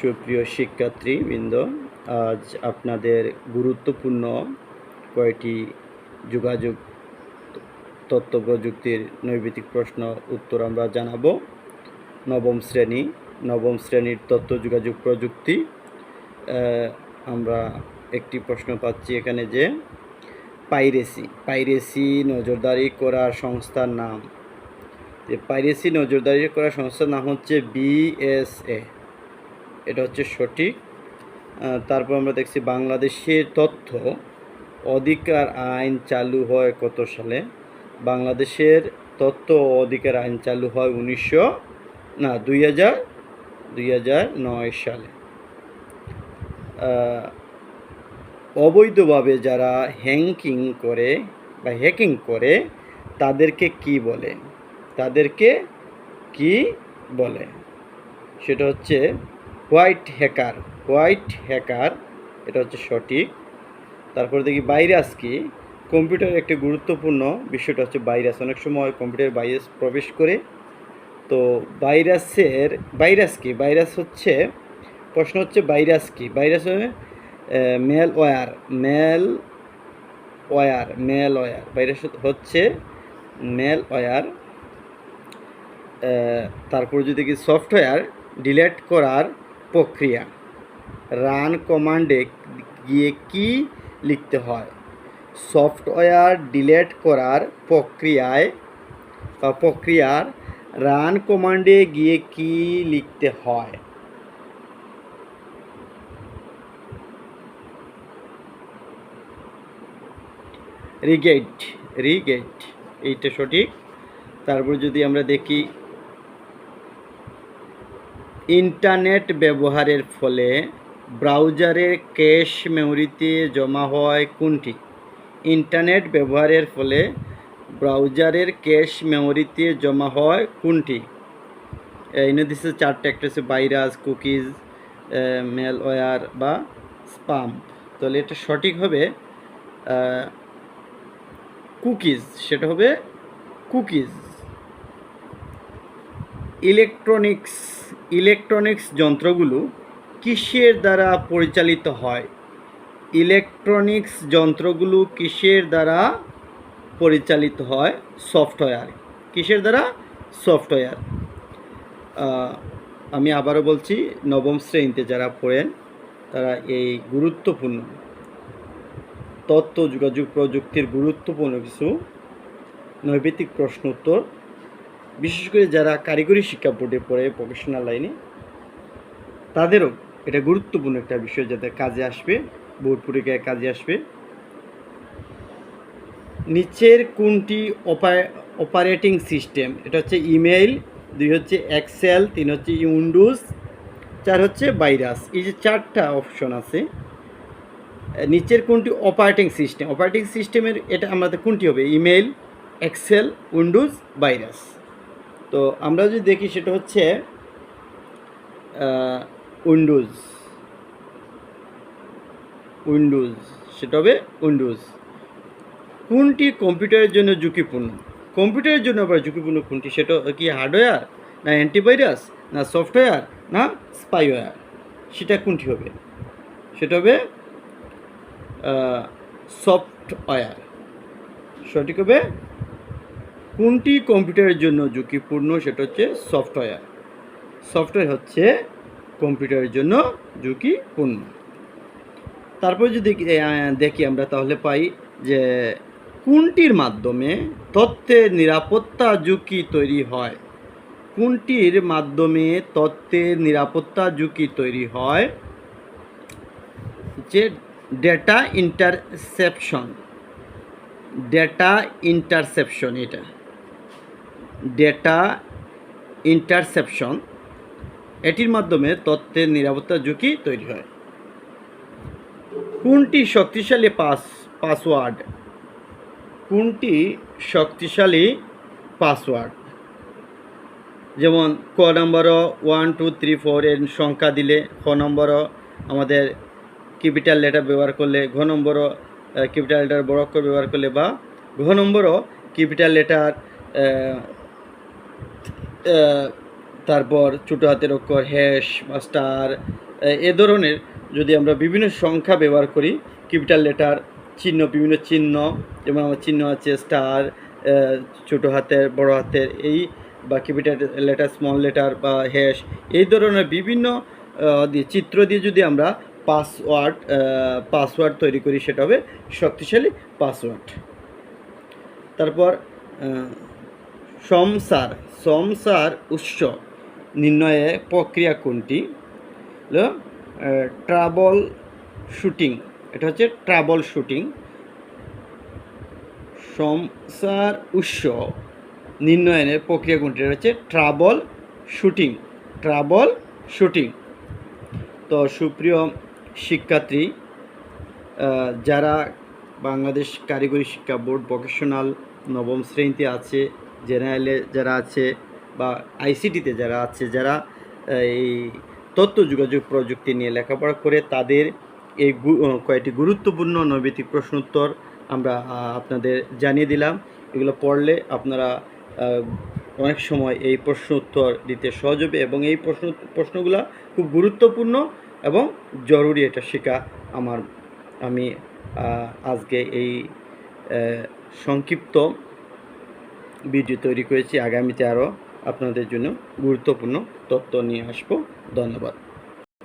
সুপ্রিয় শিক্ষার্থীবৃন্দ, আজ আপনাদের গুরুত্বপূর্ণ কয়েকটি যোগাযোগ তথ্য প্রযুক্তির নৈবেদিক প্রশ্ন উত্তর আমরা জানাবো। নবম শ্রেণীর তথ্য যোগাযোগ প্রযুক্তি। আমরা একটি প্রশ্ন পাচ্ছি এখানে যে পাইরেসি নজরদারি করার সংস্থার নাম। পাইরেসি নজরদারি করার সংস্থার নাম হচ্ছে BSA। এটা হচ্ছে সঠিক। তারপর আমরা দেখছি বাংলাদেশের তথ্য অধিকার আইন চালু হয় কত সালে? বাংলাদেশের তথ্য অধিকার আইন চালু হয় 2009 সালে। অবৈধভাবে যারা হ্যাকিং করে তাদেরকে কি বলে? সেটা হচ্ছে হোয়াইট হ্যাকার। এটা হচ্ছে সঠিক। তারপর দেখি ভাইরাস কি? কম্পিউটারের একটি গুরুত্বপূর্ণ বিষয়টা হচ্ছে ভাইরাস। অনেক সময় কম্পিউটারে ভাইরাস প্রবেশ করে। তো ভাইরাস কি? প্রশ্ন হচ্ছে ভাইরাস কি? Virus malware. ভাইরাস হচ্ছে ম্যালওয়্যার। তারপর যদি কি সফটওয়্যার ডিলিট করার প্রক্রিয়া, রান কমান্ডে গিয়ে কি লিখতে হয়? সফটওয়্যার ডিলিট করার প্রক্রিয়ার রান কমান্ডে গিয়ে কি লিখতে হয়? রিগেট। এইটা সঠিক। তারপর যদি আমরা দেখি ইন্টারনেট ব্যবহারের ফলে ব্রাউজারের ক্যাশ মেমরিতে জমা হয় কোনটি? ইন্টারনেট ব্যবহারের ফলে ব্রাউজারের ক্যাশ মেমরিতে জমা হয় কোনটি? এনে দিচ্ছে চারটে। একটা হচ্ছে ভাইরাস, কুকিজ, ম্যালওয়্যার বা স্পাম। তাহলে এটা সঠিক হবে কুকিজ। সেটা হবে কুকিজ। ইলেকট্রনিক্স যন্ত্রগুলো কিসের দ্বারা পরিচালিত হয়? ইলেকট্রনিক্স যন্ত্রগুলো কিসের দ্বারা পরিচালিত হয়? সফটওয়্যার। কিসের দ্বারা? সফটওয়্যার। আমি আবারও বলছি, নবম শ্রেণীতে যারা পড়েন তারা এই গুরুত্বপূর্ণ তথ্য যোগাযোগ প্রযুক্তির গুরুত্বপূর্ণ কিছু নৈবেদিক প্রশ্ন উত্তর, বিশেষ করে যারা কারিগরি শিক্ষা বোর্ডে পড়ে প্রফেশনাল লাইনে, তাদেরও এটা গুরুত্বপূর্ণ একটা বিষয়, যাতে কাজে আসবে, বোর্ড পরীক্ষায় কাজে আসবে। নিচের কোনটি অপারেটিং সিস্টেম? এটা হচ্ছে ইমেইল, 2 হচ্ছে এক্সেল, 3 হচ্ছে উইন্ডোজ, 4 হচ্ছে ভাইরাস। এই যে 4টা অপশন আছে, নিচের কোনটি অপারেটিং সিস্টেমের এটা আমাদের কোনটি হবে? Email, Excel, Windows, virus. তো আমরা যদি দেখি সেটা হচ্ছে উইন্ডোজ। সেটা হবে উইন্ডোজ। কোনটি কম্পিউটারের জন্য ঝুঁকিপূর্ণ? কম্পিউটারের জন্য আবার ঝুঁকিপূর্ণ কোনটি? সেটা কি হার্ডওয়্যার, না অ্যান্টিভাইরাস, না সফটওয়্যার, না স্পাইওয়্যার? সেটা কোনটি হবে? সেটা হবে সফটওয়্যার। সঠিক হবে। কোনটি কম্পিউটারের জন্য ঝুঁকিপূর্ণ? সেটা হচ্ছে সফটওয়্যার হচ্ছে কম্পিউটারের জন্য ঝুঁকিপূর্ণ। তারপর যদি দেখি আমরা, তাহলে পাই যে কোনটির মাধ্যমে তথ্যের নিরাপত্তা ঝুঁকি তৈরি হয়? কোনটির মাধ্যমে তথ্যের নিরাপত্তা ঝুঁকি তৈরি হয়? যে ডেটা ইন্টারসেপশন। এটা ডেটা ইন্টারসেপশন, এটির মাধ্যমে তথ্যের নিরাপত্তা ঝুঁকি তৈরি হয়। কোনটি শক্তিশালী পাসওয়ার্ড? যেমন ক নম্বরও 1 2 3 4 এর সংখ্যা দিলে, খ নম্বরও আমাদের ক্যাপিটাল লেটার ব্যবহার করলে, ঘ নম্বরও ক্যাপিটাল লেটার বড় অক্ষর ব্যবহার করলে, বা ঘ নম্বরও ক্যাপিটাল লেটার তারপর ছোটো হাতের অক্ষর হ্যাশ বা স্টার এ ধরনের যদি আমরা বিভিন্ন সংখ্যা ব্যবহার করি, ক্যাপিটাল লেটার চিহ্ন, বিভিন্ন চিহ্ন, যেমন আমার চিহ্ন আছে স্টার, ছোটো হাতের বড় হাতের এই, বা ক্যাপিটাল লেটার স্মল লেটার বা হ্যাশ, এই ধরনের বিভিন্ন দিয়ে চিত্র দিয়ে যদি আমরা পাসওয়ার্ড তৈরি করি, সেটা হবে শক্তিশালী পাসওয়ার্ড। তারপর সমসার উৎস নির্ণয়ে প্রক্রিয়া কোনটি? ট্রাবল শুটিং, এটা হচ্ছে ট্রাবল শুটিং। সমস্যার উৎস নির্ণয়নের প্রক্রিয়া কোনটি? এটা হচ্ছে ট্রাবল শুটিং। তো সুপ্রিয় শিক্ষার্থী, যারা বাংলাদেশ কারিগরি শিক্ষা বোর্ড ভোকেশনাল নবম শ্রেণীতে আছে, জেনারেলে যারা আছে, বা আইসিটিতে যারা আছে, যারা এই তথ্য যোগাযোগ প্রযুক্তি নিয়ে লেখাপড়া করে, তাদের এই কয়েকটি গুরুত্বপূর্ণ নৈবেদিক প্রশ্ন উত্তর আমরা আপনাদের জানিয়ে দিলাম। এগুলো পড়লে আপনারা অনেক সময় এই প্রশ্ন উত্তর দিতে সহজ হবে, এবং এই প্রশ্নগুলো খুব গুরুত্বপূর্ণ এবং জরুরি, এটা শেখা আমি আজকে এই সংক্ষিপ্ত ভিডিও তৈরি করেছি। আগামীতে আরও আপনাদের জন্য গুরুত্বপূর্ণ তথ্য নিয়ে আসবো। ধন্যবাদ।